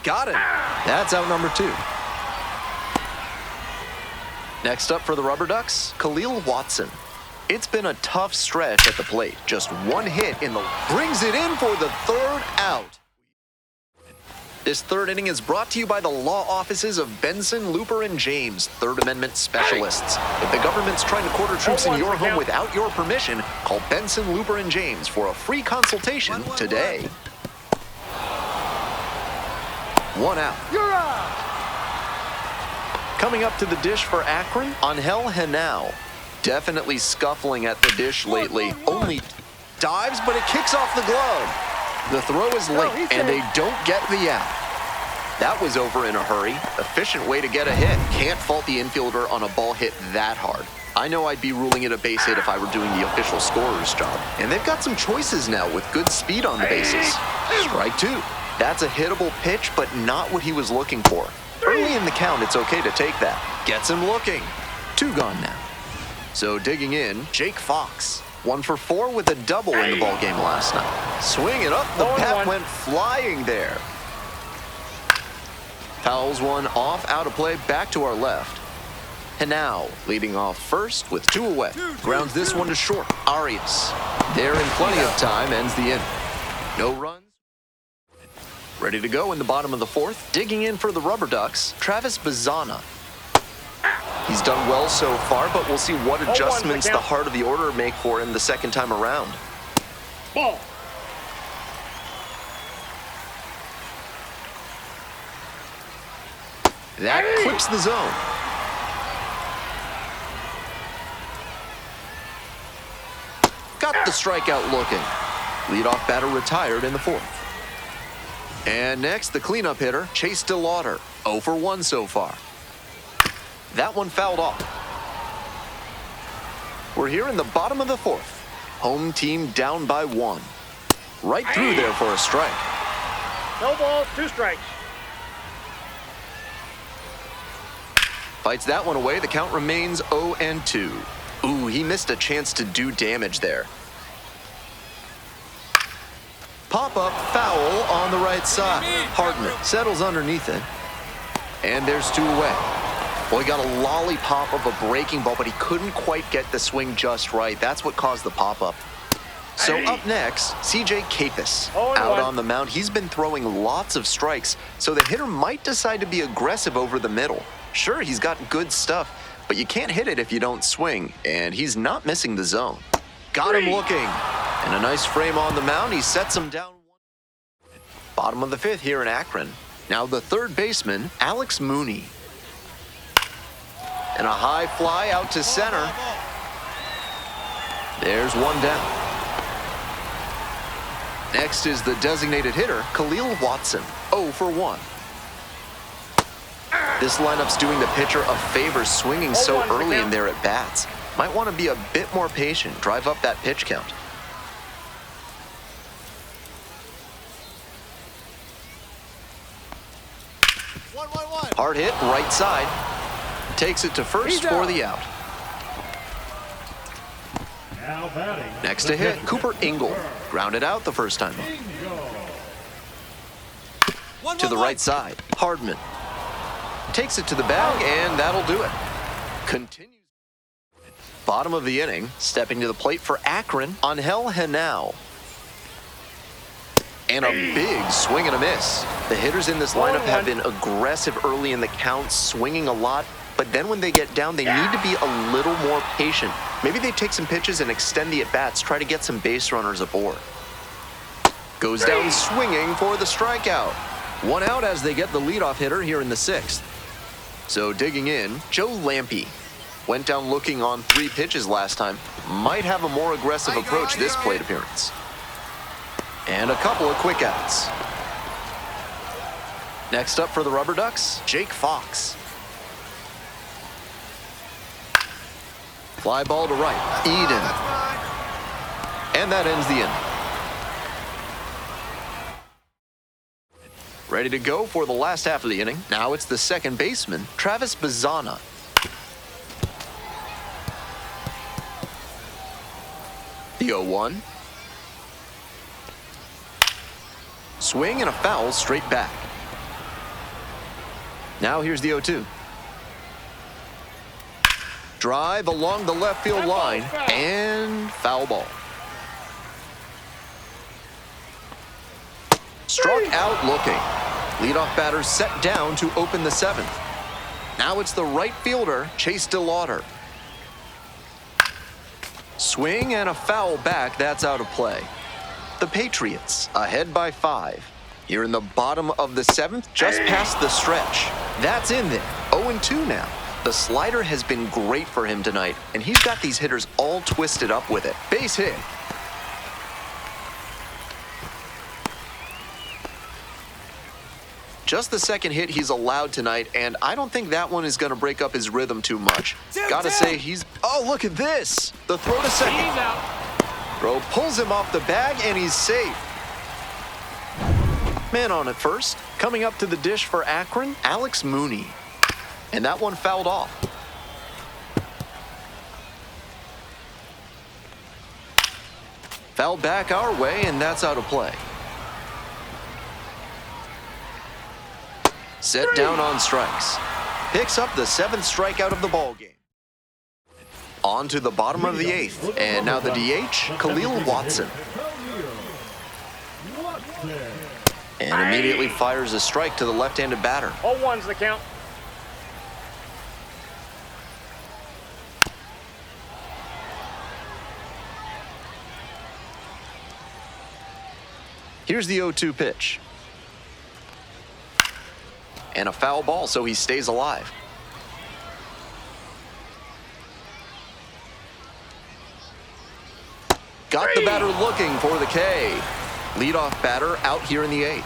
Got it. That's out number 2. Next up for the Rubber Ducks, Khalil Watson. It's been a tough stretch at the plate. Just one hit brings it in for the 3rd out. This 3rd inning is brought to you by the law offices of Benson, Looper, and James, Third Amendment specialists. If the government's trying to quarter troops in your home without your permission, call Benson, Looper, and James for a free consultation today. 1 out. You're out. Coming up to the dish for Akron, Angel Henao. Definitely scuffling at the dish lately. Only dives, but it kicks off the glove. The throw is late, and they don't get the out. That was over in a hurry. Efficient way to get a hit. Can't fault the infielder on a ball hit that hard. I know I'd be ruling it a base hit if I were doing the official scorer's job. And they've got some choices now with good speed on the bases. Strike 2. That's a hittable pitch, but not what he was looking for. Early in the count, it's okay to take that. Gets him looking. 2 gone now. So digging in, Jake Fox. 1 for 4 with a double in the ballgame last night. Swing it up, the bat went flying there. Fouls one off, out of play, back to our left. Henao leading off first with 2 away. Grounds this one to short. Arias. There in plenty of time, ends the inning. No runs. Ready to go in the bottom of the 4th. Digging in for the Rubber Ducks, Travis Bazzana. He's done well so far, but we'll see what adjustments the heart of the order make for him the second time around. Ball. That clips the zone. Got the strikeout looking. Leadoff batter retired in the 4th. And next, the cleanup hitter, Chase DeLauder. 0 for 1 so far. That one fouled off. We're here in the bottom of the 4th. Home team down by 1. Right through there for a strike. No balls, 2 strikes. Fights that one away. The count remains 0-2. Ooh, he missed a chance to do damage there. Pop-up foul on the right side. Hardman settles underneath it. And there's 2 away. Well, he got a lollipop of a breaking ball, but he couldn't quite get the swing just right. That's what caused the pop-up. So up next, CJ Capus. Out on the mound, he's been throwing lots of strikes, so the hitter might decide to be aggressive over the middle. Sure, he's got good stuff, but you can't hit it if you don't swing, and he's not missing the zone. Got him looking. And a nice frame on the mound. He sets him down. Bottom of the 5th here in Akron. Now the 3rd baseman, Alex Mooney. And a high fly out to center. There's 1 down. Next is the designated hitter, Khalil Watson. 0 for 1. This lineup's doing the pitcher a favor swinging so early in there at bats. Might want to be a bit more patient, drive up that pitch count. Hard hit, right side. Takes it to first for the out. Next to hit, Cooper Ingle. Grounded out the first time up. To the right side, Hardman. Takes it to the bag, and that'll do it. Continues. Bottom of the inning, stepping to the plate for Akron, Angel Henao. And a big swing and a miss. The hitters in this lineup have been aggressive early in the count, swinging a lot, but then when they get down, they need to be a little more patient. Maybe they take some pitches and extend the at-bats, try to get some base runners aboard. Goes down swinging for the strikeout. 1 out as they get the leadoff hitter here in the 6th. So digging in, Joe Lampe. Went down looking on 3 pitches last time. Might have a more aggressive approach this plate appearance. And a couple of quick outs. Next up for the Rubber Ducks, Jake Fox. Fly ball to right, Eden. And that ends the inning. Ready to go for the last half of the inning. Now it's the 2nd baseman, Travis Bazzana. The 0-1. Swing and a foul straight back. Now here's the 0-2. Drive along the left field line and foul ball. Struck out looking. Leadoff batter set down to open the 7th. Now it's the right fielder, Chase DeLauder. Swing and a foul back, that's out of play. The Patriots ahead by 5. Here in the bottom of the 7th, just past the stretch. That's in there, 0-2 now. The slider has been great for him tonight, and he's got these hitters all twisted up with it. Base hit. Just the second hit he's allowed tonight, and I don't think that one is going to break up his rhythm too much. Gotta say, oh, look at this. The throw to second. He's out. Throw pulls him off the bag, and he's safe. Man on at first. Coming up to the dish for Akron, Alex Mooney. And that one fouled off. Fouled back our way, and that's out of play. Set down on strikes. Picks up the 7th strikeout of the ballgame. On to the bottom of the 8th, and now the DH, Khalil Watson. And immediately fires a strike to the left-handed batter. 0-1's the count. Here's the 0-2 pitch. And a foul ball, so he stays alive. Got the batter looking for the K. Leadoff batter out here in the 8th.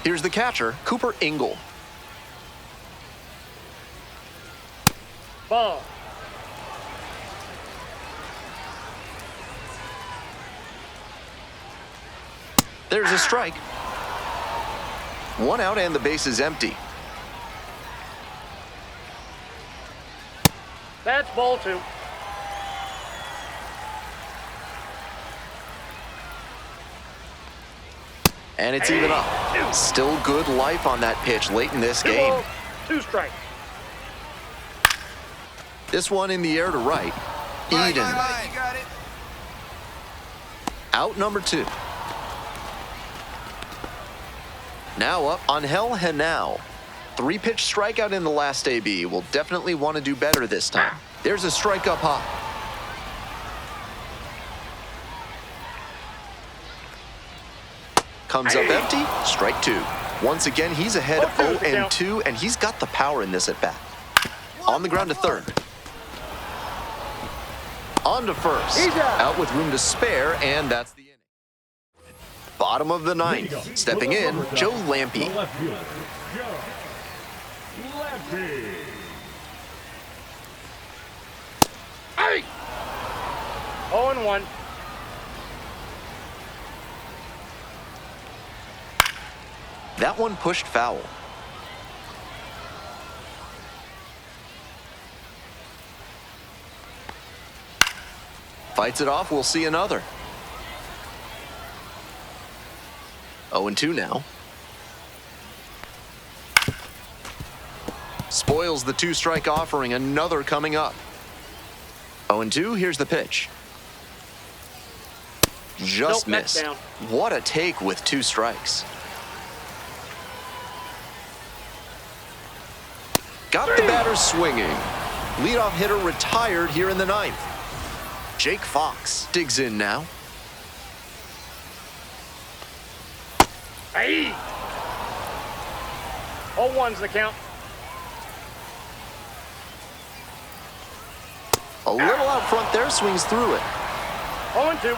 Here's the catcher, Cooper Ingle. Ball. There's a strike. 1 out and the base is empty. That's ball 2. And it's even up. Still good life on that pitch late in this 2 game. balls, 2 strikes. This one in the air to right. Eden. Out number 2. Now up on Angel Henao. 3-pitch strikeout in the last AB. Will definitely want to do better this time. There's a strike up high. Comes up empty, strike 2. Once again, he's ahead 0-2, and he's got the power in this at bat. On the ground to third. On to first. Out with room to spare, and that's the inning. Bottom of the 9th. Stepping in, Joe Lampe. Hey! 0-1. That one pushed foul. Fights it off, we'll see another. 0-2 now. Spoils the 2-strike offering, another coming up. 0-2, here's the pitch. Just missed. Down. What a take with 2 strikes. Got the batter swinging. Leadoff hitter retired here in the 9th. Jake Fox digs in now. Hey! 0-1's the count. A little out front there, swings through it. 0-2.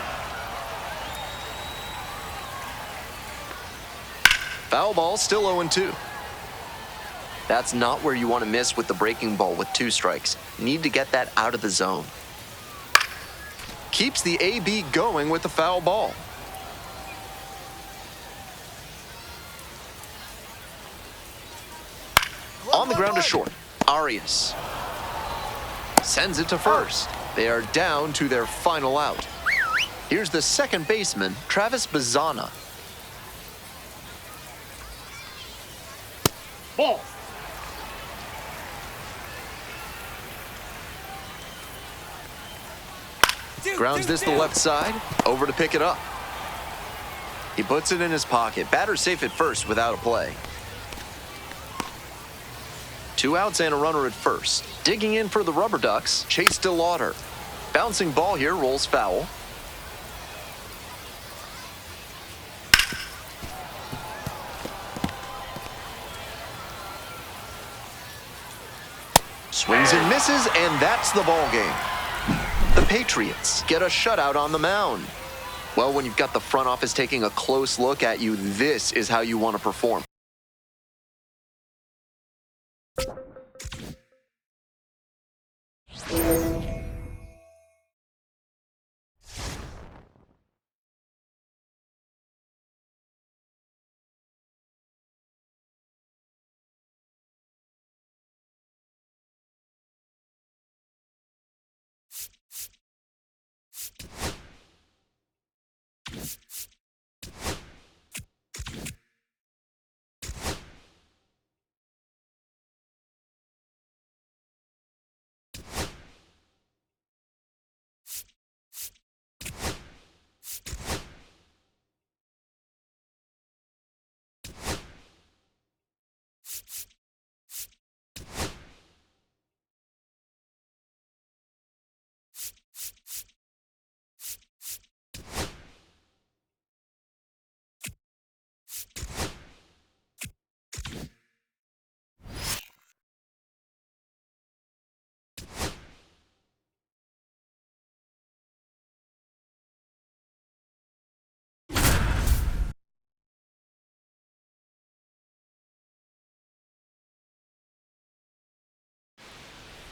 Foul ball, still 0-2. That's not where you want to miss with the breaking ball with 2 strikes. Need to get that out of the zone. Keeps the AB going with the foul ball. On the ground to short, Arias. Sends it to first. They are down to their final out. Here's the second baseman, Travis Bazzana. Ball. Grounds this to the left side. Over to pick it up. He puts it in his pocket. Batter safe at first without a play. 2 outs and a runner at first. Digging in for the Rubber Ducks, Chase DeLauder. Bouncing ball here, rolls foul. Swings and misses, and that's the ball game. The Patriots get a shutout on the mound. Well, when you've got the front office taking a close look at you, this is how you want to perform.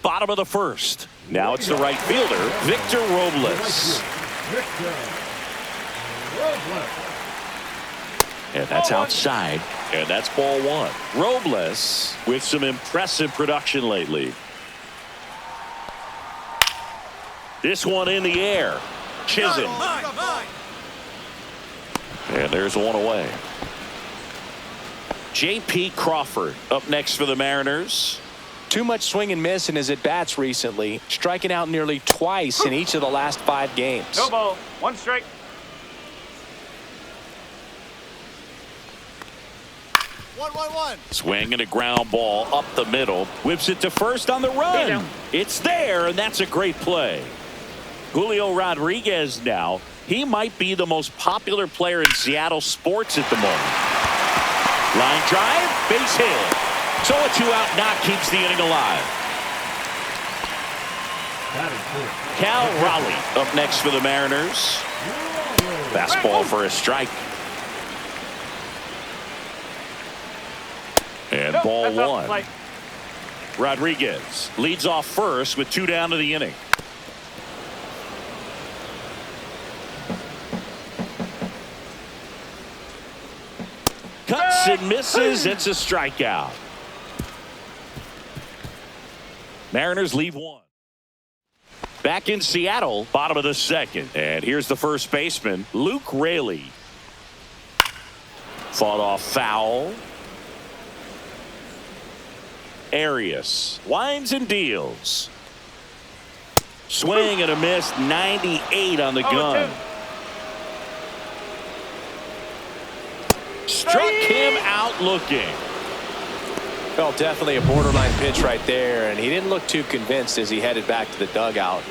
Bottom of the first. Now it's the right fielder, Victor Robles. And that's outside. And that's ball one. Robles with some impressive production lately. This one in the air. Chisholm. And there's one away. J.P. Crawford up next for the Mariners. Too much swing and miss in his at-bats recently, striking out nearly twice in each of the last 5 games. No ball. 1 strike. One. Swing and a ground ball up the middle. Whips it to first on the run. It's there, and that's a great play. Julio Rodriguez now. He might be the most popular player in Seattle sports at the moment. Line drive, base hit. So a 2-out knock keeps the inning alive. Cal Raleigh up next for the Mariners. Fastball for a strike. And ball one. Rodriguez leads off first with 2 down to the inning. Cuts and misses. It's a strikeout. Mariners leave 1. Back in Seattle, bottom of the second. And here's the first baseman, Luke Raley. Fought off foul. Arias winds and deals. Swing and a miss. 98 on the gun. Struck him out looking. Well, definitely a borderline pitch right there, and he didn't look too convinced as he headed back to the dugout.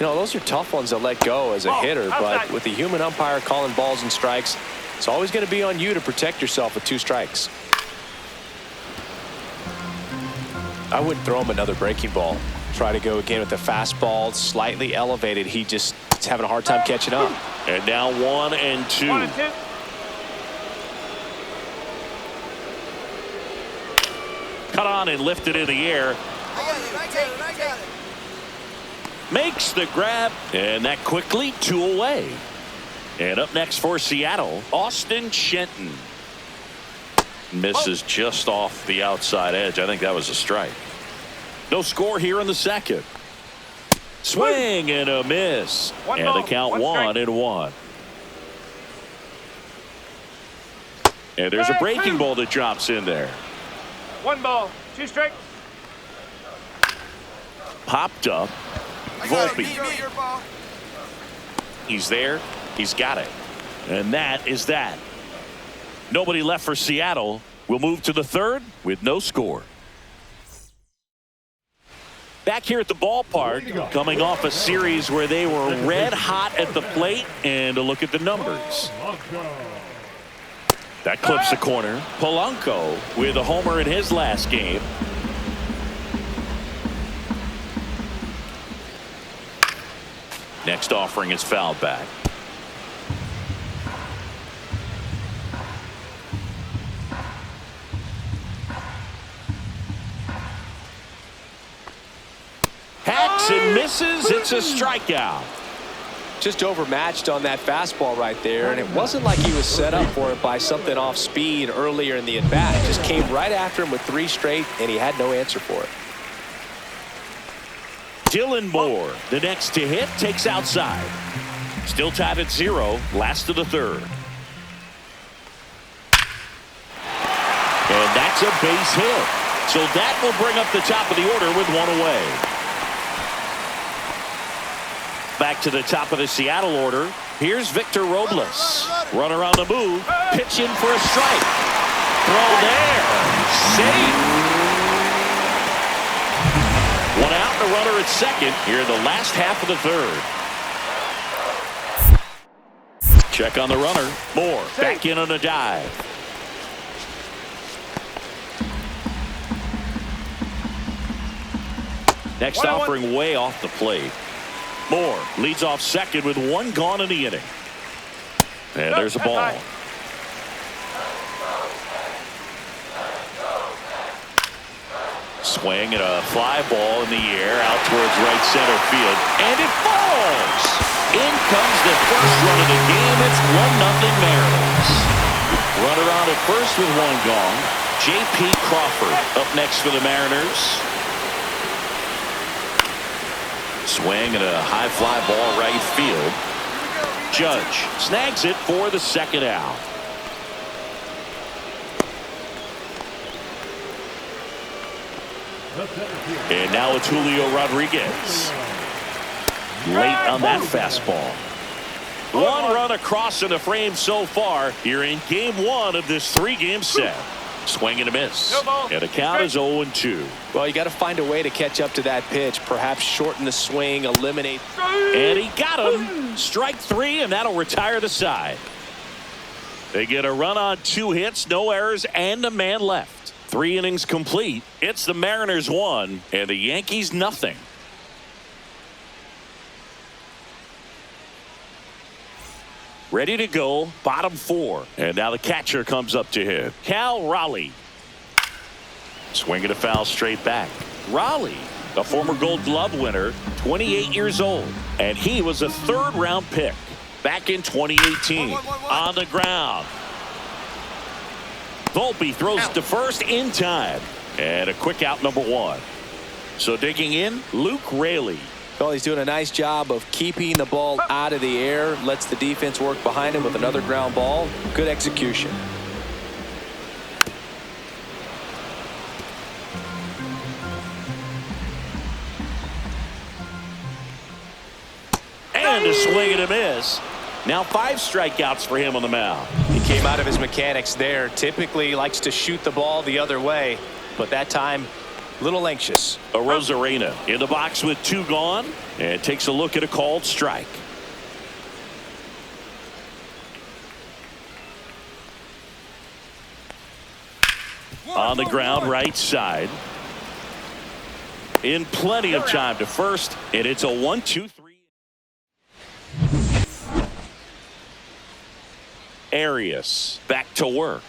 You know, those are tough ones to let go as a hitter, but with the human umpire calling balls and strikes, it's always going to be on you to protect yourself with 2 strikes. I wouldn't throw him another breaking ball. Try to go again with the fastball, slightly elevated. He just is having a hard time catching up. And now 1 and 2. 1 and 2. Cut on and lifted in the air. I got it. Makes the grab, and that quickly 2 away. And up next for Seattle, Austin Shenton. Misses just off the outside edge. I think that was a strike. No score here in the second. Swing and a miss. And the count 1-1. And there's a breaking ball that drops in there. 1 ball, 2 strikes. Popped up. Volpe. He's there. He's got it. And that is that. Nobody left for Seattle. We'll move to the third with no score. Back here at the ballpark, coming off a series where they were red hot at the plate, and a look at the numbers. That clips the corner. Polanco with a homer in his last game. Next offering is fouled back. Hacks and misses. It's a strikeout. Just overmatched on that fastball right there, and it wasn't like he was set up for it by something off speed earlier in the at-bat. Just came right after him with 3 straight, and he had no answer for it. Dylan Moore, the next to hit, takes outside. Still tied at 0, last of the third. And that's a base hit. So that will bring up the top of the order with 1 away. Back to the top of the Seattle order. Here's Victor Robles. Runner on the move. Pitch in for a strike. Throw there. Safe. 1 out and a runner at second here in the last half of the third. Check on the runner. Moore back in on a dive. Next offering way off the plate. Moore leads off second with 1 gone in the inning. And there's a ball. Swing and a fly ball in the air out towards right center field. And it falls. In comes the first run of the game. It's 1-0 Mariners. Runner on at first with 1 gone. J.P. Crawford up next for the Mariners. Swing and a high fly ball right field. Judge snags it for the second out. And now it's Julio Rodriguez. Late on that fastball. 1 run across in the frame so far here in game 1 of this 3-game set. Swing and a miss. And the count is 0-2. Well, you got to find a way to catch up to that pitch. Perhaps shorten the swing, eliminate. And he got him. Strike 3, and that'll retire the side. They get a run on 2 hits, no errors, and a man left. 3 innings complete. It's the Mariners 1 and the Yankees nothing. Ready to go, bottom 4. And now the catcher comes up to hit. Cal Raleigh. Swinging a foul straight back. Raleigh, a former Gold Glove winner, 28 years old. And he was a 3rd-round pick back in 2018. On the ground. Volpe throws to first in time. And a quick out, number 1. So digging in, Luke Raley. Well, he's doing a nice job of keeping the ball out of the air. Lets the defense work behind him with another ground ball. Good execution. And a swing and a miss. Now 5 strikeouts for him on the mound. He came out of his mechanics there. Typically likes to shoot the ball the other way, but that time a little anxious. Rosarena in the box with 2 gone and takes a look at a called strike. On the ground right side. In plenty of time to first, and it's a 1-2-3. Arias back to work.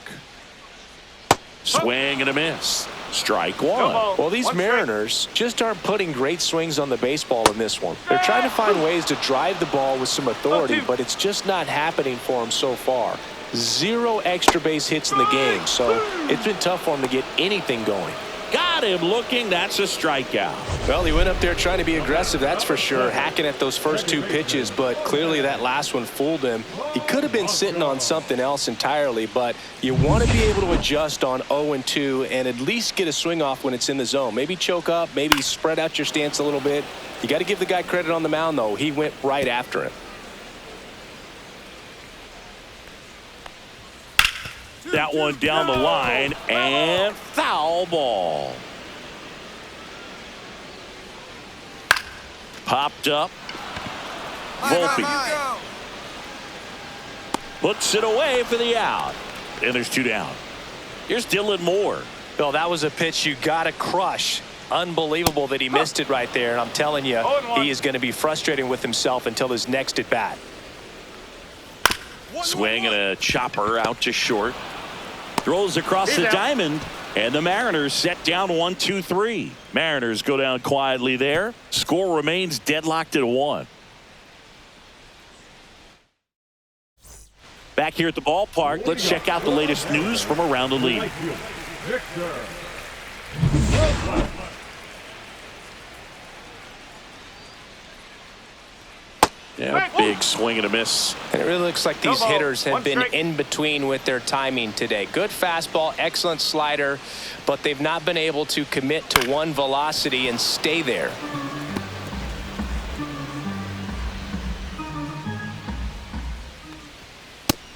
Swing and a miss. Strike 1. Well, these Mariners just aren't putting great swings on the baseball in this one. They're trying to find ways to drive the ball with some authority, but it's just not happening for them so far. 0 extra base hits in the game, so it's been tough for them to get anything going. Got him looking. That's a strikeout. Well, he went up there trying to be aggressive, that's for sure, hacking at those first 2 pitches, but clearly that last one fooled him. He could have been sitting on something else entirely, but you want to be able to adjust on 0-2 and at least get a swing off when it's in the zone. Maybe choke up, maybe spread out your stance a little bit. You got to give the guy credit on the mound, though. He went right after him. That one down the line, and foul ball. Popped up. Volpe puts it away for the out. And there's 2 down. Here's Dylan Moore. Bill, that was a pitch you got to crush. Unbelievable that he missed it right there. And I'm telling you, he is going to be frustrated with himself until his next at bat. Swing and a chopper out to short. Throws across the diamond. And the Mariners set down 1-2-3. Mariners go down quietly there. Score remains deadlocked at 1. Back here at the ballpark, let's check out the latest news from around the league. Yeah, big swing and a miss. And it really looks like these hitters have been in between with their timing today. Good fastball, excellent slider, but they've not been able to commit to one velocity and stay there.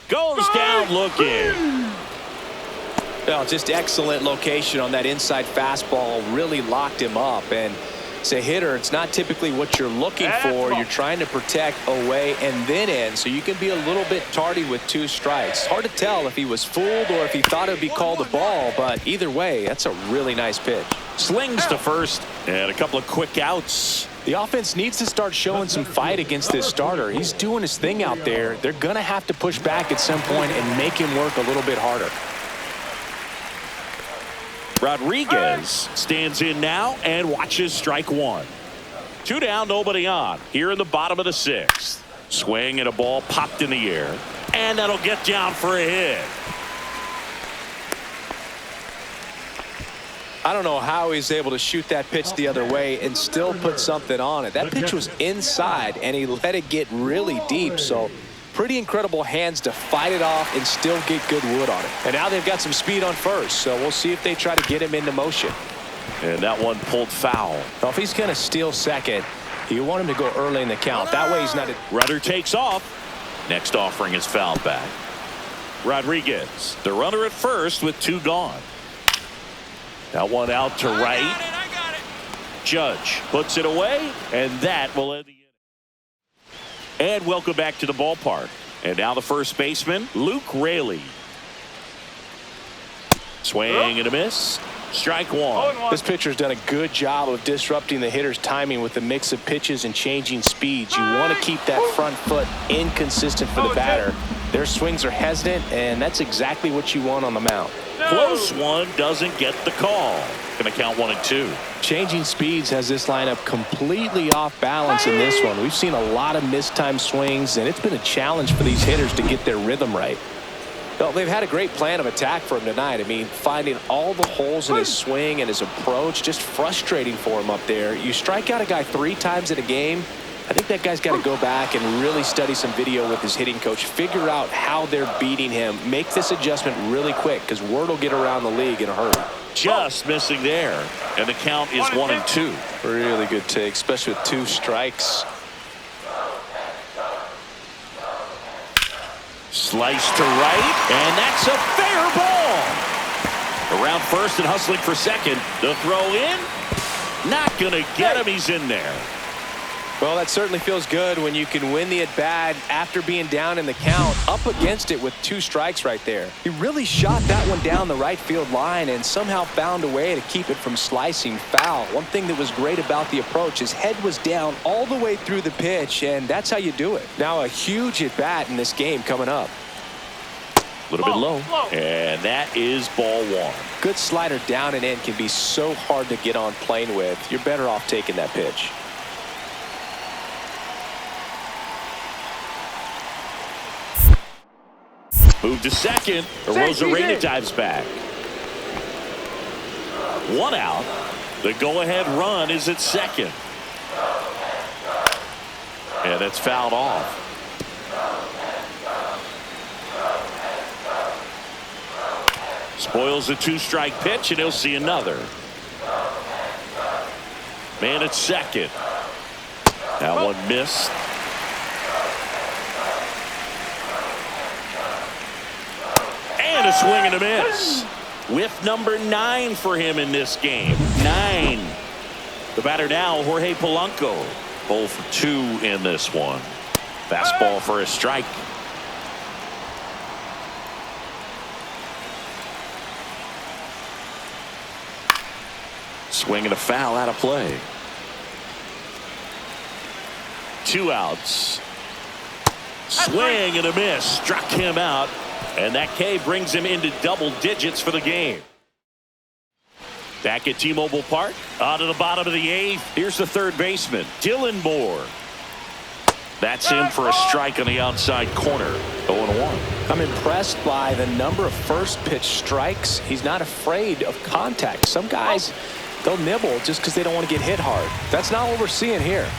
Goes down looking. Well, just excellent location on that inside fastball. Really locked him up. And as a hitter, it's not typically what you're looking for. You're trying to protect away and then in, so you can be a little bit tardy with 2 strikes. Hard to tell if he was fooled or if he thought it would be called a ball, but either way, that's a really nice pitch. Slings to first, and a couple of quick outs. The offense needs to start showing some fight against this starter. He's doing his thing out there. They're going to have to push back at some point and make him work a little bit harder. Rodriguez stands in now and watches strike 1. 2 down, nobody on. Here in the bottom of the 6th. Swing and a ball popped in the air. And that'll get down for a hit. I don't know how he's able to shoot that pitch the other way and still put something on it. That pitch was inside, and he let it get really deep. So pretty incredible hands to fight it off and still get good wood on it. And now they've got some speed on first, so we'll see if they try to get him into motion. And that one pulled foul. Well, if he's going to steal second, you want him to go early in the count. That way he's not. Rudder takes off. Next offering is fouled back. Rodriguez, the runner at first with 2 gone. That one out to right. I got it. Judge puts it away, and that will end the inning. And welcome back to the ballpark. And now the first baseman, Luke Raley. Swing and a miss. Strike 1. This pitcher's done a good job of disrupting the hitter's timing with a mix of pitches and changing speeds. You want to keep that front foot inconsistent for the batter. Their swings are hesitant, and that's exactly what you want on the mound. Close one, doesn't get the call. Going to count 1 and 2. Changing speeds has this lineup completely off balance in this one. We've seen a lot of mistimed swings, and it's been a challenge for these hitters to get their rhythm right. Well, they've had a great plan of attack for him tonight. I mean, finding all the holes in his swing and his approach, just frustrating for him up there. You strike out a guy 3 times in a game, I think that guy's got to go back and really study some video with his hitting coach, figure out how they're beating him, make this adjustment really quick, because word will get around the league in a hurry. Just missing there, and the count is 1 and 2. Really good take, especially with 2 strikes. Slice to right, and that's a fair ball. Around first and hustling for second. The throw in. Not going to get him. He's in there. Well, that certainly feels good when you can win the at-bat after being down in the count, up against it with 2 strikes right there. He really shot that one down the right field line and somehow found a way to keep it from slicing foul. One thing that was great about the approach, his head was down all the way through the pitch, and that's how you do it. Now a huge at-bat in this game coming up. A little bit low, and that is ball 1. Good slider down and in can be so hard to get on plane with. You're better off taking that pitch. Move to second. Rosarena dives back. 1 out. The go-ahead run is at second. And that's fouled off. Spoils a 2-strike pitch, and he'll see another. Man at second. That one missed. And a swing and a miss. Whiff number 9 for him in this game. 9. The batter now, Jorge Polanco. 0 for 2 in this one. Fastball for a strike. Swing and a foul out of play. 2 outs. Swing and a miss. Struck him out. And that K brings him into double digits for the game. Back at T-Mobile Park. On to the bottom of the 8th. Here's the third baseman, Dylan Moore. That's in for a strike on the outside corner. 0-1. I'm impressed by the number of first pitch strikes. He's not afraid of contact. Some guys, they'll nibble just because they don't want to get hit hard. That's not what we're seeing here.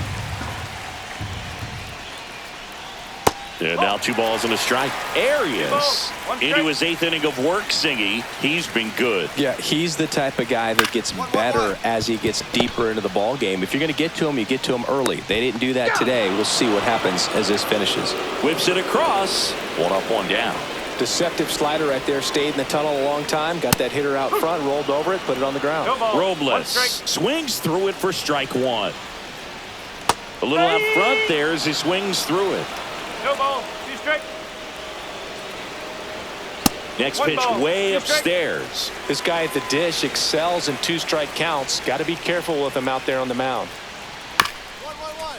And now 2 balls and a strike. Arias into his 8th inning of work, Singy. He's been good. Yeah, he's the type of guy that gets better as he gets deeper into the ball game. If you're going to get to him, you get to him early. They didn't do that today. We'll see what happens as this finishes. Whips it across. 1 up, 1 down. Deceptive slider right there. Stayed in the tunnel a long time. Got that hitter out front, rolled over it, put it on the ground. Robles swings through it for strike 1. A little out front there as he swings through it. No ball, 2 strike. Next 1 pitch ball, way 2 strike. upstairs. This guy at the dish excels in 2-strike counts. Got to be careful with him out there on the mound. 1-1-1.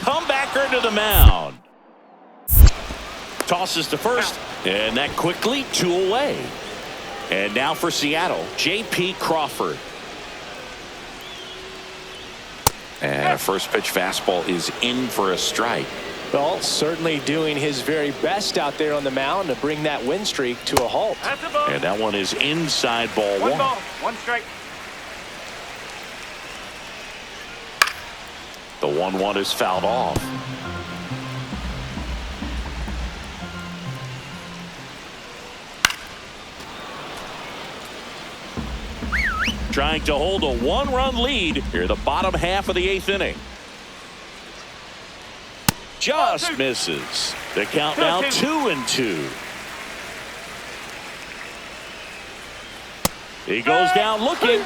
Comebacker to the mound. Tosses to first, and that quickly 2 away. And now for Seattle, J.P. Crawford. And a first pitch fastball is in for a strike. Well, certainly doing his very best out there on the mound to bring that win streak to a halt. That's a ball. And that one is inside ball 1. 1 ball, 1 strike. The 1-1 is fouled off. Trying to hold a 1-run lead here, the bottom half of the 8th inning. Just misses. The count now 2-2. He goes down looking.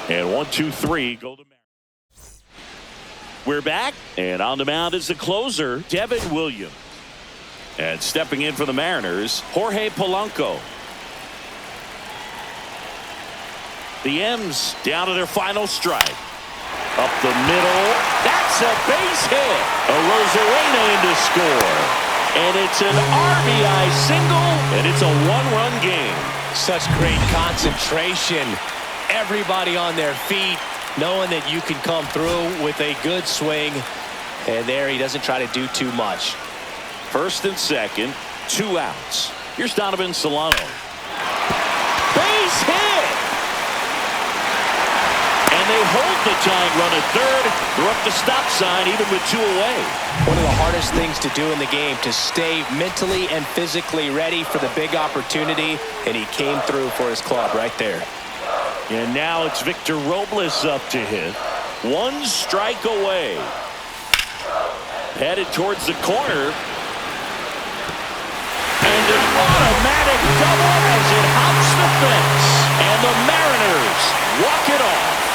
And 1-2-3 go to Mariners. We're back, and on the mound is the closer, Devin Williams. And stepping in for the Mariners, Jorge Polanco. The M's down to their final strike. Up the middle. That's a base hit. Rosarena in to score. And it's an RBI single, and it's a 1-run game. Such great concentration. Everybody on their feet, knowing that you can come through with a good swing. And there he doesn't try to do too much. First and second, 2 outs. Here's Donovan Solano. Base hit. And they hold the tying run at third. They're up the stop sign even with 2 away. One of the hardest things to do in the game, to stay mentally and physically ready for the big opportunity, and he came through for his club right there. And now it's Victor Robles up to hit. 1 strike away. Headed towards the corner. And an automatic double as it hops the fence. And the Mariners walk it off.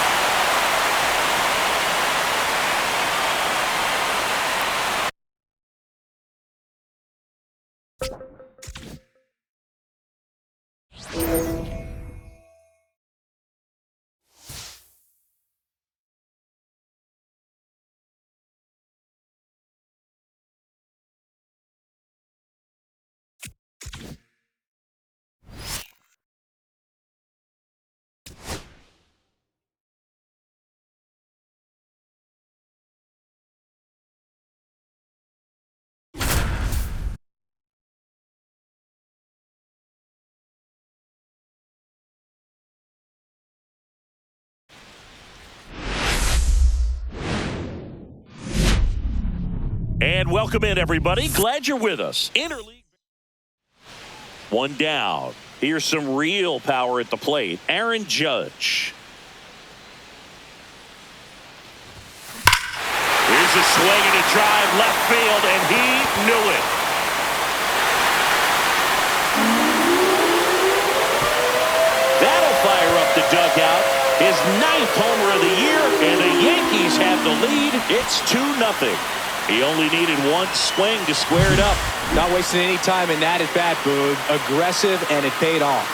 And welcome in, everybody. Glad you're with us. Interleague. 1 down. Here's some real power at the plate. Aaron Judge. Here's a swing and a drive left field, and he knew it. 9th homer of the year, and the Yankees have the lead. It's 2-0. He only needed one swing to square it up. Not wasting any time in that at bat, Boog. Aggressive, and it paid off.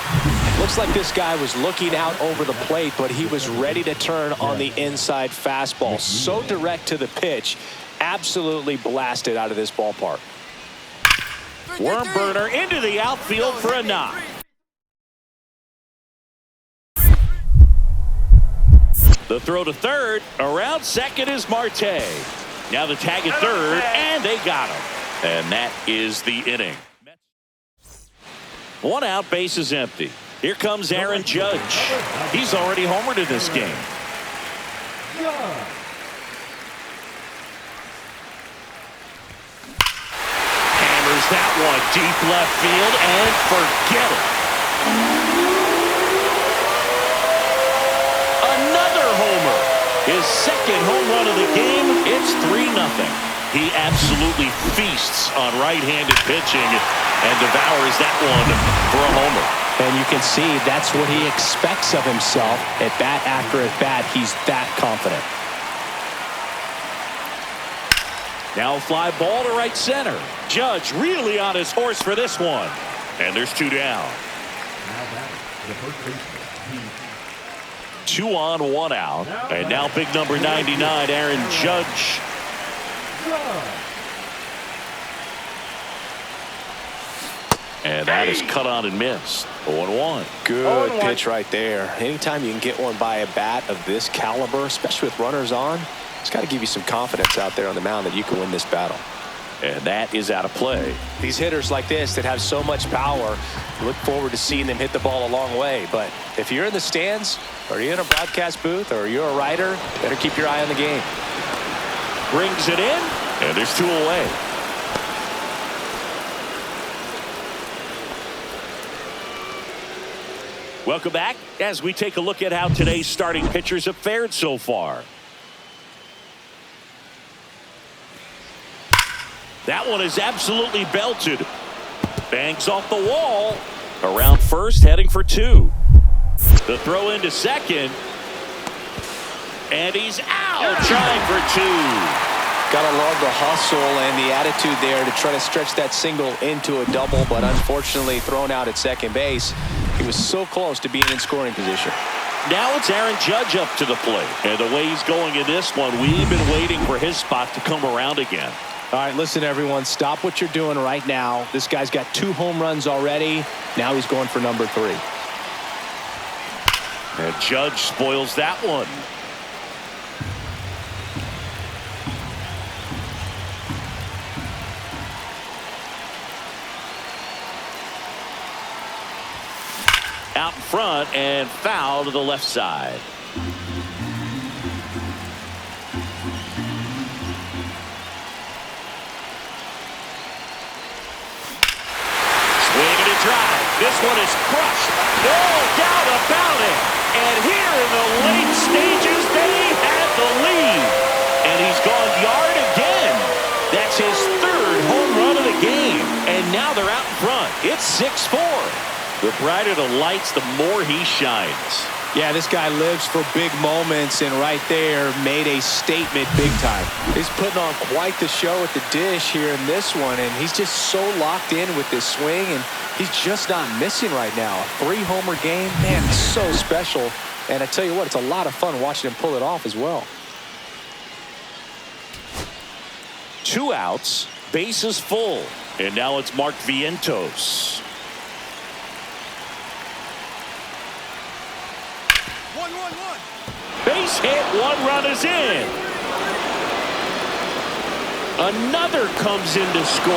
Looks like this guy was looking out over the plate, but he was ready to turn on the inside fastball. So direct to the pitch. Absolutely blasted out of this ballpark. Worm burner into the outfield for a knock. The throw to third. Around second is Marte. Now the tag at third, and they got him. And that is the inning. One out, base is empty. Here comes Aaron Judge. He's already homered in this game. Hammers that one deep left field, and forget it. Another homer. His second home run of the game. It's 3-0. He absolutely feasts on right-handed pitching and devours that one for a homer. And you can see that's what he expects of himself. At bat after at bat, he's that confident. Now a fly ball to right center. Judge really on his horse for this one. And there's 2 down. 2 on, 1 out. And now big number 99, Aaron Judge. And that is cut on and missed. 0-1. Good pitch right there. Anytime you can get one by a bat of this caliber, especially with runners on, it's got to give you some confidence out there on the mound that you can win this battle. And that is out of play. These hitters like this that have so much power, look forward to seeing them hit the ball a long way. But if you're in the stands, or you're in a broadcast booth, or you're a writer, better keep your eye on the game. Brings it in, and there's 2 away. Welcome back as we take a look at how today's starting pitchers have fared so far. That one is absolutely belted. Bangs off the wall. Around first, heading for 2. The throw into second. And he's out, trying for 2. Gotta love the hustle and the attitude there to try to stretch that single into a double, but unfortunately thrown out at second base. He was so close to being in scoring position. Now it's Aaron Judge up to the plate. And the way he's going in this one, we've been waiting for his spot to come around again. All right, listen, everyone. Stop what you're doing right now. This guy's got 2 home runs already. Now he's going for number 3. And Judge spoils that one. Out in front and foul to the left side. Swing and a drive. This one is crushed. No doubt about it. And here in the late stages, they had the lead. And he's gone yard again. That's his 3rd home run of the game. And now they're out in front. It's 6-4. The brighter the lights, the more he shines. Yeah, this guy lives for big moments, and right there made a statement big time. He's putting on quite the show at the dish here in this one, and he's just so locked in with this swing, and he's just not missing right now. A 3-homer game, man, it's so special. And I tell you what, it's a lot of fun watching him pull it off as well. 2 outs, bases full, and now it's Mark Vientos. 1-1-1. Base hit, 1 run is in. Another comes in to score,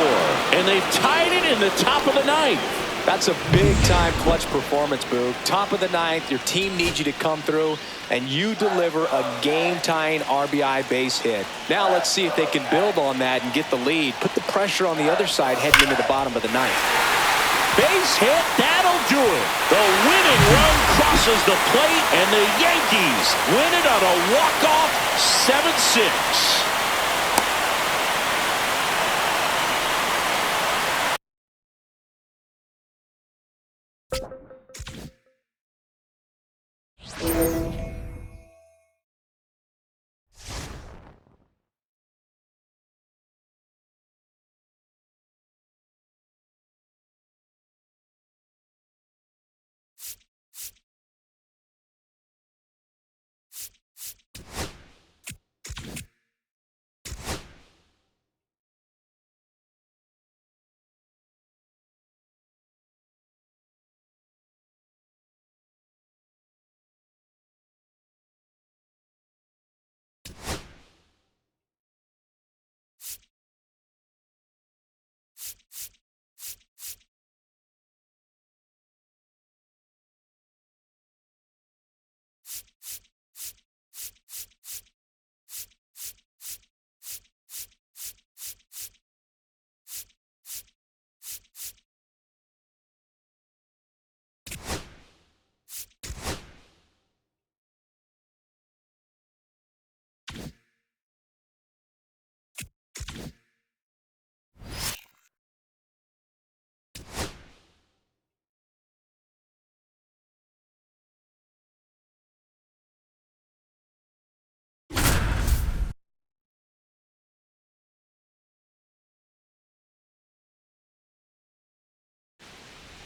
and they've tied it in the top of the 9th. That's a big-time clutch performance, Boog. Top of the 9th, your team needs you to come through, and you deliver a game-tying RBI base hit. Now let's see if they can build on that and get the lead. Put the pressure on the other side heading into the bottom of the 9th. Base hit, that'll do it. The winning run crosses the plate, and the Yankees win it on a walk-off 7-6.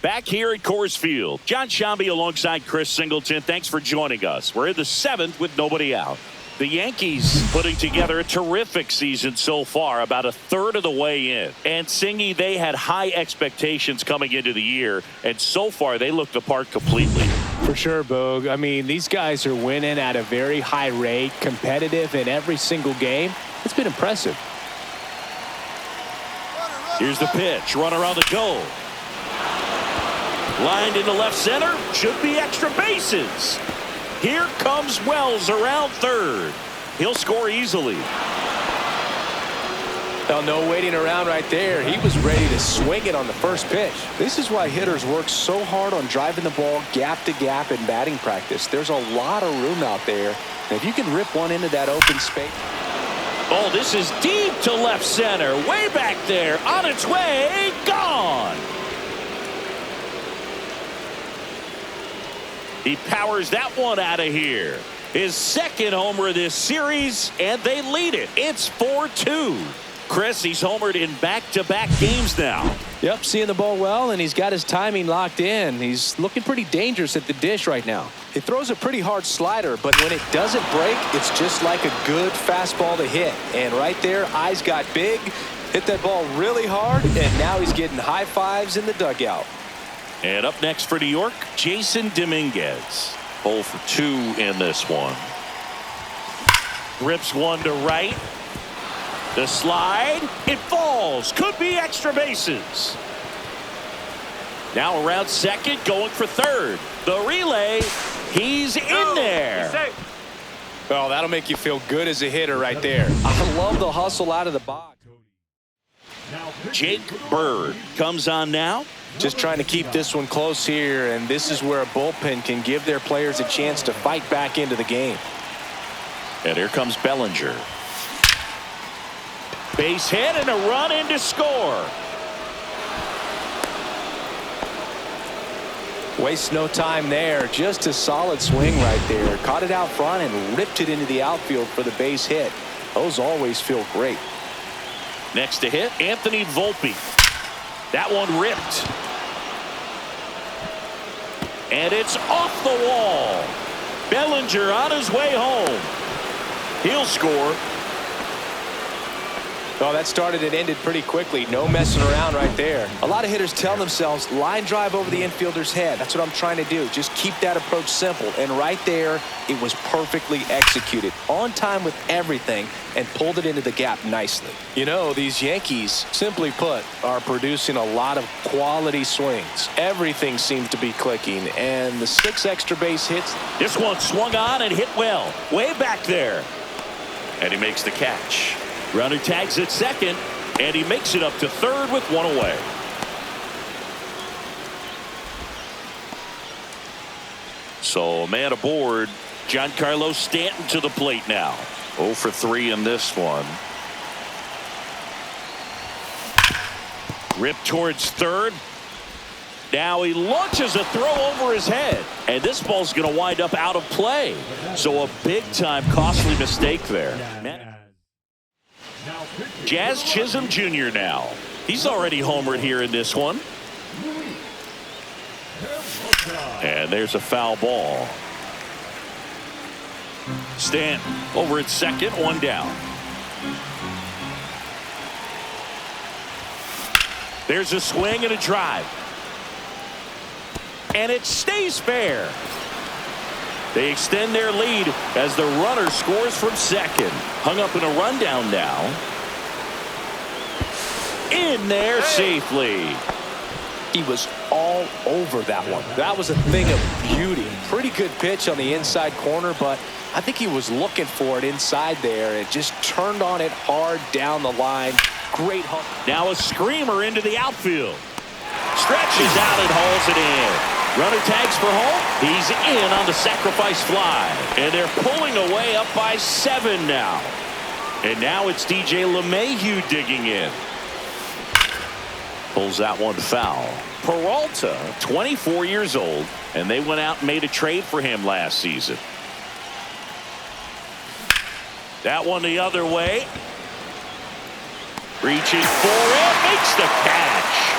Back here at Coors Field, John Shambi alongside Chris Singleton. Thanks for joining us. We're in the 7th with nobody out. The Yankees putting together a terrific season so far, about a third of the way in. And Singy, they had high expectations coming into the year, and so far they look the part completely. For sure, Boog. I mean, these guys are winning at a very high rate, competitive in every single game. It's been impressive. Here's the pitch, runner on the go. Lined into left center, should be extra bases. Here comes Wells around third. He'll score easily. Well, no waiting around right there. He was ready to swing it on the first pitch. This is why hitters work so hard on driving the ball gap to gap in batting practice. There's a lot of room out there. And if you can rip one into that open space. Oh, this is deep to left center. Way back there. On its way. Gone. He powers that one out of here. His second homer this series, and they lead it. It's 4-2. Chris, he's homered in back-to-back games now. Yep, seeing the ball well, and he's got his timing locked in. He's looking pretty dangerous at the dish right now. He throws a pretty hard slider, but when it doesn't break, it's just like a good fastball to hit. And right there, eyes got big, hit that ball really hard, and now he's getting high fives in the dugout. And up next for New York, Jason Dominguez. 0 for 2 in this one. Rips one to right. The slide. It falls. Could be extra bases. Now around second, going for third. The relay. He's in there. Well, that'll make you feel good as a hitter right there. I love the hustle out of the box. Jake Bird comes on now. Just trying to keep this one close here, and this is where a bullpen can give their players a chance to fight back into the game. And here comes Bellinger. Base hit and a run in to score. Waste no time there. Just a solid swing right there. Caught it out front and ripped it into the outfield for the base hit. Those always feel great. Next to hit, Anthony Volpe. That one ripped. And it's off the wall. Bellinger on his way home. He'll score. Oh, that started and ended pretty quickly. No messing around right there. A lot of hitters tell themselves, line drive over the infielder's head. That's what I'm trying to do. Just keep that approach simple. And right there, it was perfectly executed. On time with everything and pulled it into the gap nicely. You know, these Yankees, simply put, are producing a lot of quality swings. Everything seems to be clicking. And the 6 extra base hits. This one swung on and hit well. Way back there. And he makes the catch. Runner tags at second, and he makes it up to third with one away. So a man aboard. Giancarlo Stanton to the plate now. 0 for 3 in this one. Ripped towards third. Now he launches a throw over his head, and this ball's going to wind up out of play. So a big-time costly mistake there. Jazz Chisholm Jr. now. He's already homered here in this one. And there's a foul ball. Stanton over at second, one down. There's a swing and a drive. And it stays fair. They extend their lead as the runner scores from second. Hung up in a rundown now. In there safely. He was all over that one. That was a thing of beauty. Pretty good pitch on the inside corner, but I think he was looking for it inside there and just turned on it hard down the line. Great home. Now a screamer into the outfield. Stretches out and hauls it in. Runner tags for home. He's in on the sacrifice fly. And they're pulling away up by 7 now. And now it's DJ LeMahieu digging in. Pulls that one foul. Peralta, 24 years old, and they went out and made a trade for him last season. That one the other way. Reaching for it, makes the catch.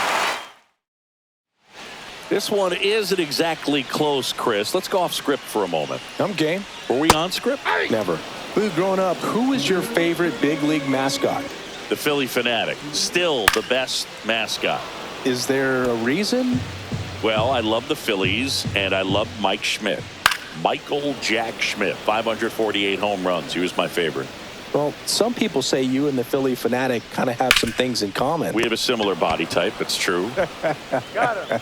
This one isn't exactly close, Chris. Let's go off script for a moment. I'm game. Were we on script? Never. Boo, growing up, who was your favorite big league mascot? The Philly Fanatic. Still the best mascot. Is there a reason? Well, I love the Phillies, and I love Mike Schmidt. Michael Jack Schmidt, 548 home runs. He was my favorite. Well, some people say you and the Philly Fanatic kind of have some things in common. We have a similar body type. It's true. Got him.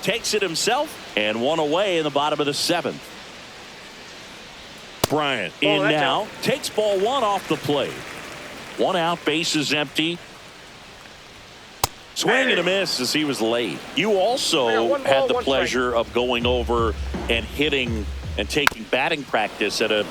Takes it himself, and one away in the bottom of the 7th. Bryant in now. Takes ball 1 off the plate. 1 out, bases empty. Swing and a miss as he was late. You also had the pleasure of going over and hitting and taking batting practice at a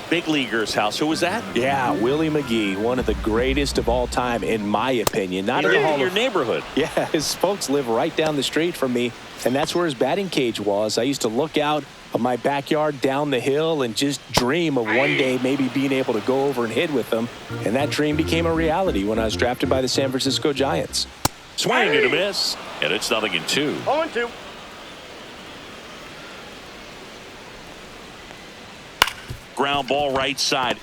big leaguer's house. Who was that? Yeah, Willie McGee, one of the greatest of all time, in my opinion. Not in the Hall of your neighborhood. Yeah, his folks live right down the street from me, and that's where his batting cage was. I used to look out of my backyard down the hill and just dream of one day maybe being able to go over and hit with them, and that dream became a reality when I was drafted by the San Francisco Giants. Swing and a miss, and it's 0-2. 0-2. Ground ball right side.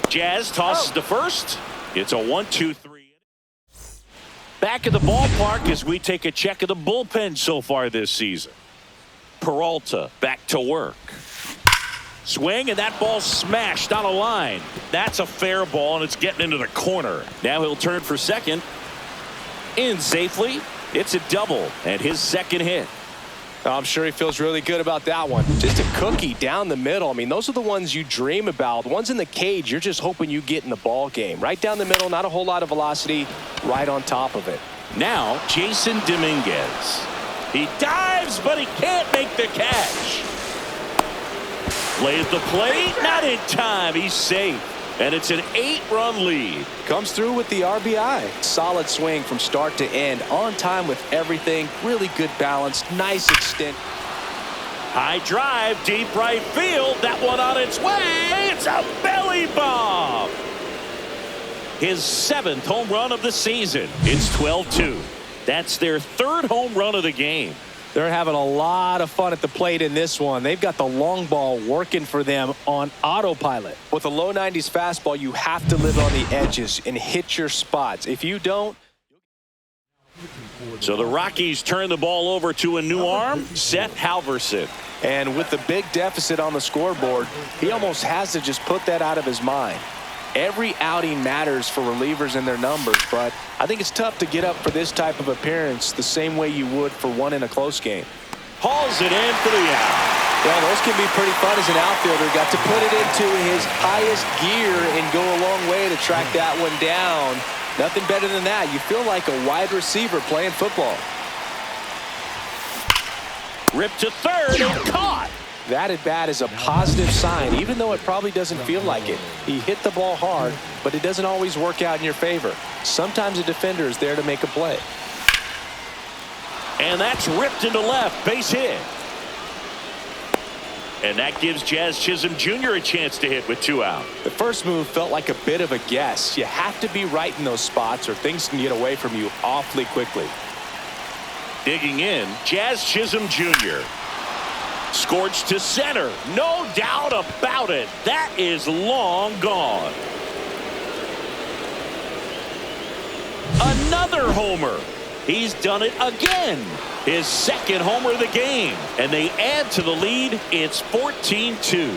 Jazz tosses to first. It's a 1-2-3. Back at the ballpark as we take a check of the bullpen so far this season. Peralta back to work. Swing, and that ball smashed on a line. That's a fair ball, and it's getting into the corner. Now he'll turn for second. In safely. It's a double, and his second hit. I'm sure he feels really good about that one. Just a cookie down the middle. I mean, those are the ones you dream about. The ones in the cage, you're just hoping you get in the ball game. Right down the middle, not a whole lot of velocity, right on top of it. Now, Jason Dominguez. He dives, but he can't make the catch. Plays the plate, not in time. He's safe. And it's an 8-run lead. Comes through with the RBI. Solid swing from start to end. On time with everything. Really good balance. Nice extent. High drive, deep right field. That one on its way. It's a belly bomb. His 7th home run of the season. It's 12-2. That's their 3rd home run of the game. They're having a lot of fun at the plate in this one. They've got the long ball working for them on autopilot. With a low 90s fastball, you have to live on the edges and hit your spots. If you don't. So the Rockies turn the ball over to a new arm, Seth Halverson. And with the big deficit on the scoreboard, he almost has to just put that out of his mind. Every outing matters for relievers and their numbers, but I think it's tough to get up for this type of appearance the same way you would for one in a close game. Hauls it in for the out. Well, those can be pretty fun as an outfielder. Got to put it into his highest gear and go a long way to track that one down. Nothing better than that. You feel like a wide receiver playing football. Ripped to third and caught. That at bat is a positive sign, even though it probably doesn't feel like it. He hit the ball hard, but it doesn't always work out in your favor. Sometimes a defender is there to make a play. And that's ripped into left, base hit. And that gives Jazz Chisholm Jr. a chance to hit with 2 out. The first move felt like a bit of a guess. You have to be right in those spots or things can get away from you awfully quickly. Digging in, Jazz Chisholm Jr. Scorched to center. No doubt about it. That is long gone. Another homer. He's done it again. His 2nd homer of the game. And they add to the lead. It's 14-2.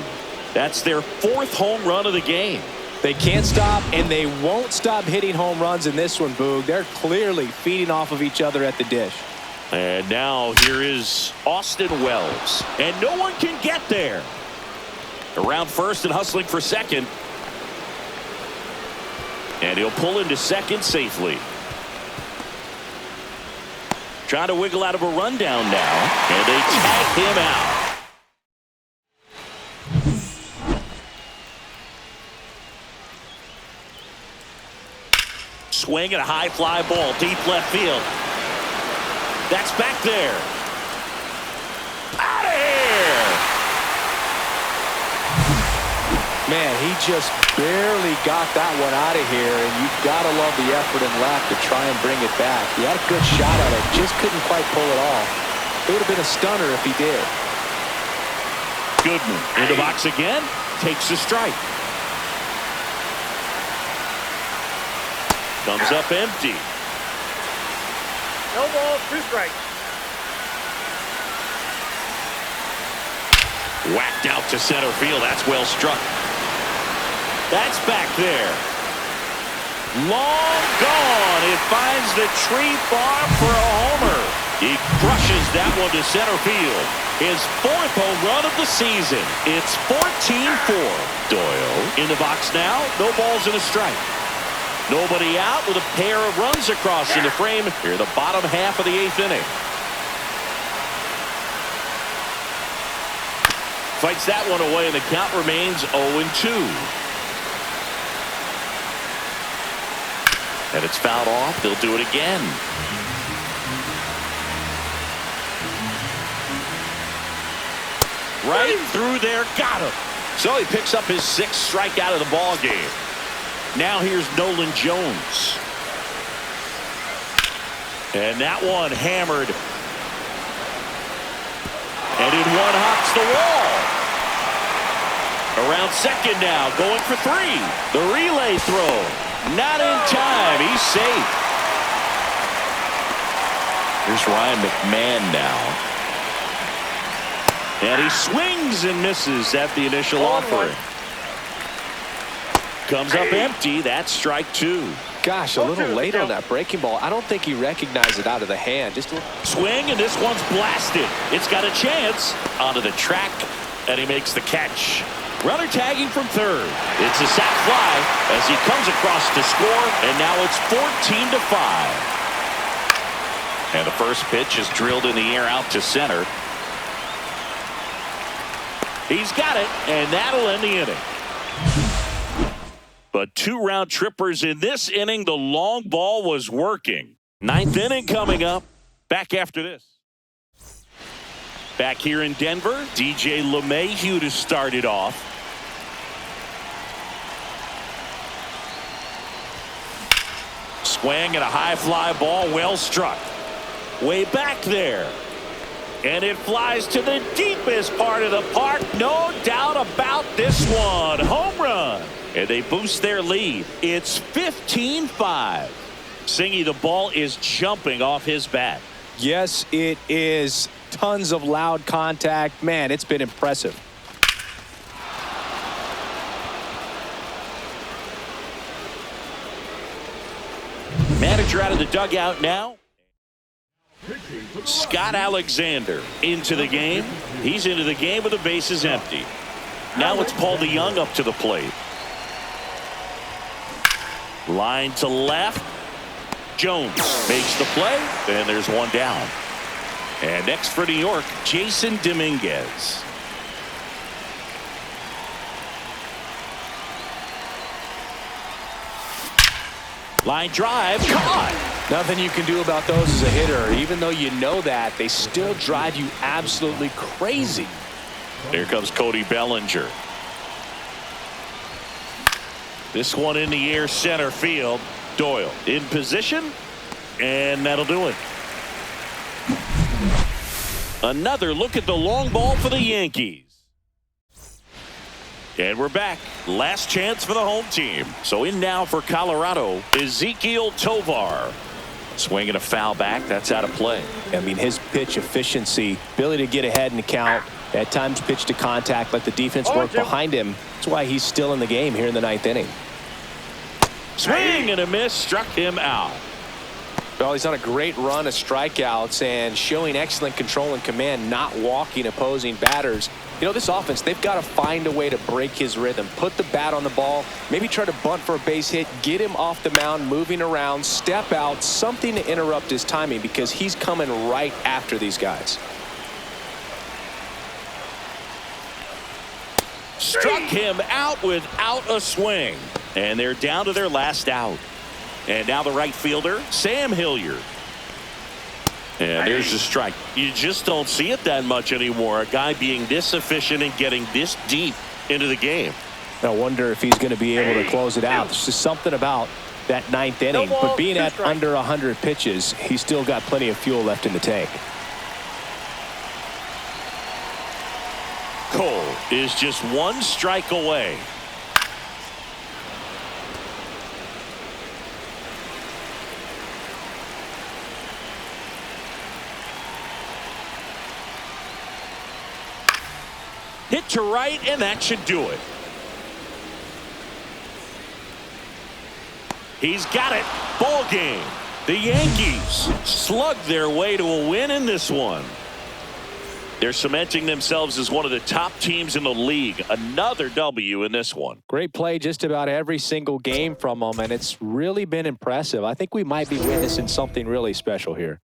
That's their 4th home run of the game. They can't stop, and they won't stop hitting home runs in this one, Boog. They're clearly feeding off of each other at the dish. And now here is Austin Wells. And no one can get there. Around first and hustling for second. And he'll pull into second safely. Trying to wiggle out of a rundown now. And they tag him out. Swing and a high fly ball. Deep left field. That's back there. Out of Man, he just barely got that one out of here, and you've got to love the effort and left to try and bring it back. He had a good shot at it, just couldn't quite pull it off. It would have been a stunner if he did. Goodman in the box again, takes a strike. Comes up empty. No ball, 2 strikes. Whacked out to center field. That's well struck. That's back there. Long gone. It finds the tree farm for a homer. He crushes that one to center field. His 4th home run of the season. It's 14-4. Doyle in the box now. No balls and a strike. Nobody out with a pair of runs across in the frame here, the bottom half of the 8th inning. Fights that one away, and the count remains 0-2. And it's fouled off. They'll do it again. Right through there. Got him. So he picks up his 6th strikeout of the ball game. Now here's Nolan Jones. And that one hammered. And in one hops the wall. Around second now, going for 3. The relay throw. Not in time. He's safe. Here's Ryan McMahon now. And he swings and misses at the initial offering. Comes up empty. That's strike 2. Gosh, a little late on that breaking ball. I don't think he recognized it out of the hand. Just swing, and this one's blasted. It's got a chance. Onto the track, and he makes the catch. Runner tagging from third. It's a sac fly as he comes across to score, and now it's 14-5. And the first pitch is drilled in the air out to center. He's got it, and that'll end the inning. But 2 round trippers in this inning. The long ball was working. 9th inning coming up. Back after this. Back here in Denver, DJ LeMahieu to start it off. Swing and a high fly ball, well struck. Way back there. And it flies to the deepest part of the park. No doubt about this one. Home run. And they boost their lead. It's 15-5. Singy, the ball is jumping off his bat. Yes, it is. Tons of loud contact. Man, it's been impressive. Manager out of the dugout now. Scott Alexander into the game. He's into the game with the bases empty. Now it's Paul DeYoung up to the plate. Line to left. Jones makes the play, and there's one down. And next for New York, Jason Dominguez. Line drive, caught. Nothing you can do about those as a hitter. Even though you know that, they still drive you absolutely crazy. Here comes Cody Bellinger. This one in the air, center field. Doyle in position, and that'll do it. Another look at the long ball for the Yankees. And we're back. Last chance for the home team. So in now for Colorado, Ezequiel Tovar. Swinging a foul back. That's out of play. I mean, his pitch efficiency, ability to get ahead in the count, at times pitch to contact, let the defense work behind him. That's why he's still in the game here in the 9th inning. Swing and a miss, struck him out. Well, he's on a great run of strikeouts and showing excellent control and command, not walking opposing batters. You know, this offense, they've got to find a way to break his rhythm, put the bat on the ball, maybe try to bunt for a base hit, get him off the mound, moving around, step out, something to interrupt his timing because he's coming right after these guys. Struck him out without a swing. And they're down to their last out. And now the right fielder, Sam Hilliard. And there's the strike. You just don't see it that much anymore. A guy being this efficient and getting this deep into the game. I wonder if he's going to be able to close it out. There's just something about that ninth inning. But being at under 100 pitches, he's still got plenty of fuel left in the tank. Cole is just one strike away. Hit to right, and that should do it. He's got it. Ball game. The Yankees slugged their way to a win in this one. They're cementing themselves as one of the top teams in the league. Another W in this one. Great play just about every single game from them, and it's really been impressive. I think we might be witnessing something really special here.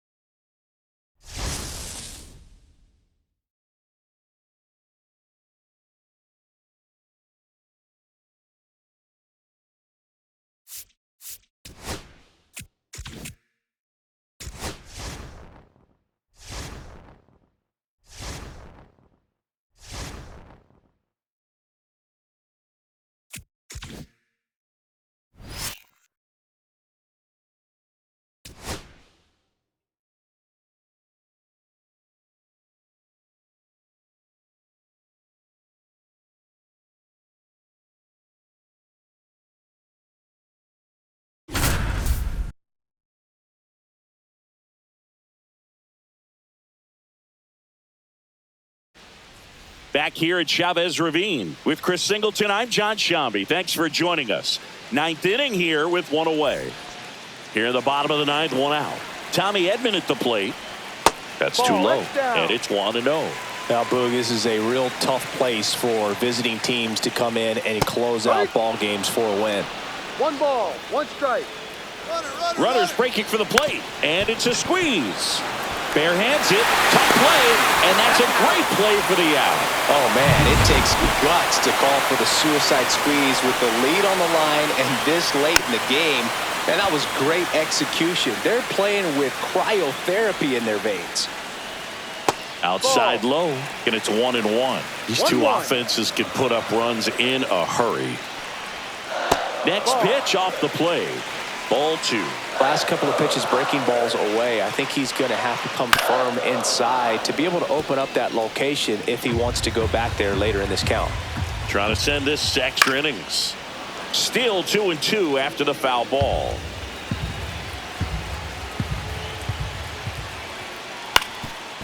Back here at Chavez Ravine with Chris Singleton, I'm John Shambi. Thanks for joining us. Ninth inning here with one away. Here in the bottom of the ninth, one out. Tommy Edman at the plate. That's too low, and it's 1-0. Now, Boog, this is a real tough place for visiting teams to come in and close out ball games for a win. 1 ball, 1 strike. Runners breaking for the plate, and it's a squeeze. Bare hands it, tough play, and that's a great play for the out. Oh, man, it takes guts to call for the suicide squeeze with the lead on the line and this late in the game. And that was great execution. They're playing with cryotherapy in their veins. Outside low, and it's 1-1. These two offenses can put up runs in a hurry. Next pitch off the plate. Ball 2. Last couple of pitches breaking balls away. I think he's going to have to come firm inside to be able to open up that location if he wants to go back there later in this count. Trying to send this to extra innings. Still 2-2 after the foul ball.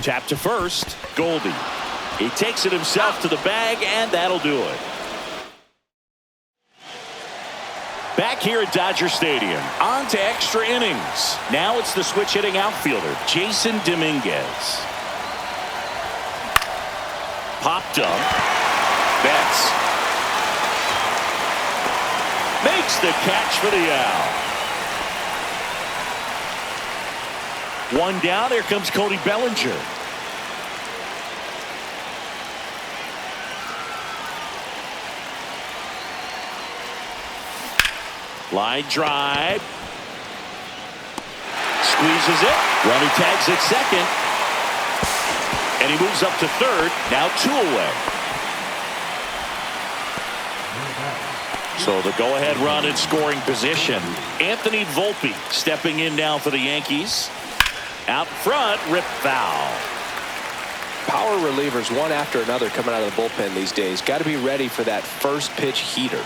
Tap to first. Goldie. He takes it himself to the bag, and that'll do it. Back here at Dodger Stadium, on to extra innings. Now it's the switch hitting outfielder, Jason Dominguez. Popped up. Betts. Makes the catch for the out. One down, here comes Cody Bellinger. Line drive. Squeezes it. Running tags at second. And he moves up to third. Now 2 away. So the go-ahead run in scoring position. Anthony Volpe stepping in now for the Yankees. Out front, rip foul. Power relievers one after another coming out of the bullpen these days. Got to be ready for that first pitch heater.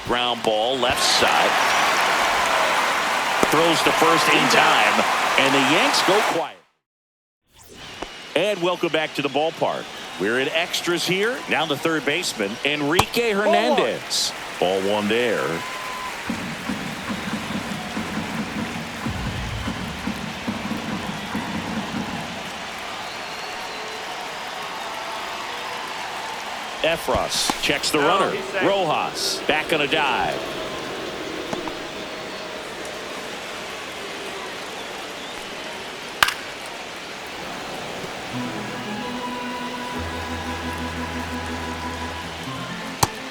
Ground ball left side. Throws to first in time. And the Yanks go quiet. And welcome back to the ballpark. We're in extras here. Now the third baseman, Enrique Hernandez. Ball 1 there. Efros checks the runner. Rojas back on a dive.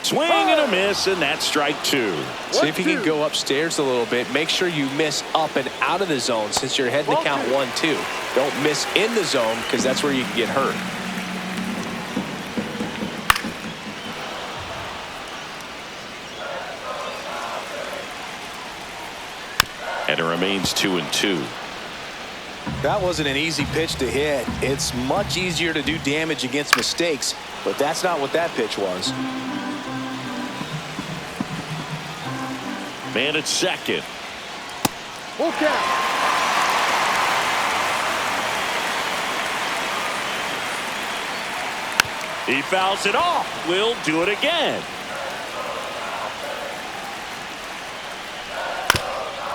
Swing and a miss, and that's strike 2. See if you can go upstairs a little bit. Make sure you miss up and out of the zone since you're heading to count 1-2. Don't miss in the zone because that's where you can get hurt. remains 2-2. That wasn't an easy pitch to hit. It's much easier to do damage against mistakes, but that's not what that pitch was. Man at second. Full count. He fouls it off. We'll do it again.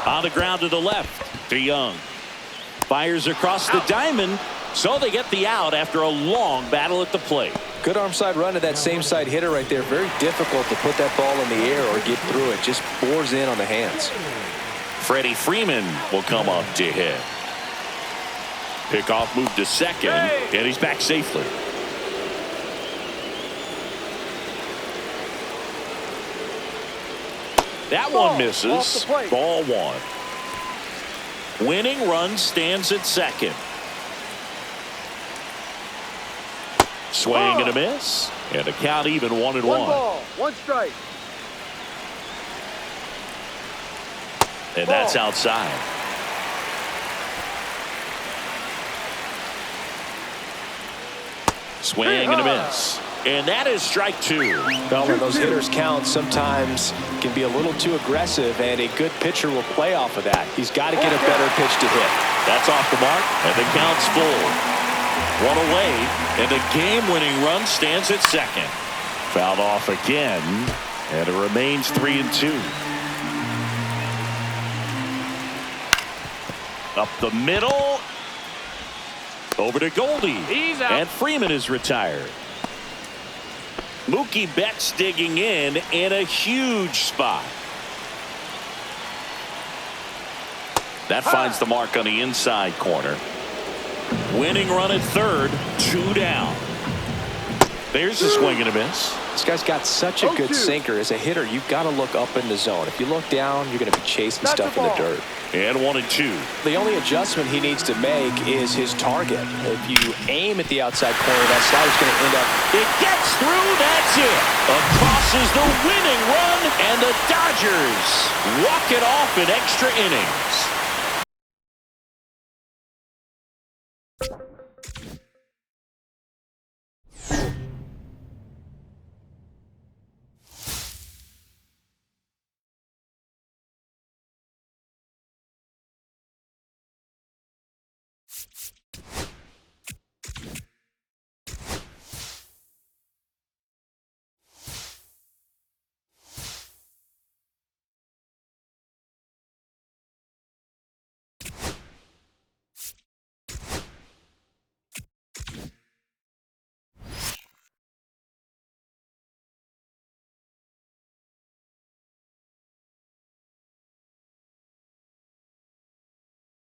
On the ground to the left. To Young. Fires across the diamond. So they get the out after a long battle at the plate. Good arm side run to that same side hitter right there. Very difficult to put that ball in the air or get through it. Just bores in on the hands. Freddie Freeman will come up to hit. Pickoff move to second. And he's back safely. That one misses. Ball one. Winning run stands at second. Swing and a miss. And a count even 1-1. One ball, one strike. And that's outside. Swing and a miss. And that is strike two. Well, when those hitters count, sometimes can be a little too aggressive, and a good pitcher will play off of that. He's got to get a better pitch to hit. That's off the mark, and the count's full. One away, and the game-winning run stands at second. Fouled off again, and it remains 3-2. Up the middle. Over to Goldie. He's out. And Freeman is retired. Mookie Betts digging in a huge spot. That finds the mark on the inside corner. Winning run at third, 2 down. There's a swing and a miss. This guy's got such a good sinker. As a hitter, you've got to look up in the zone. If you look down, you're going to be chasing stuff in the dirt. And 1-2. The only adjustment he needs to make is his target. If you aim at the outside corner, that slider's going to end up. It gets through. That's it. Across is the winning run, and the Dodgers walk it off in extra innings.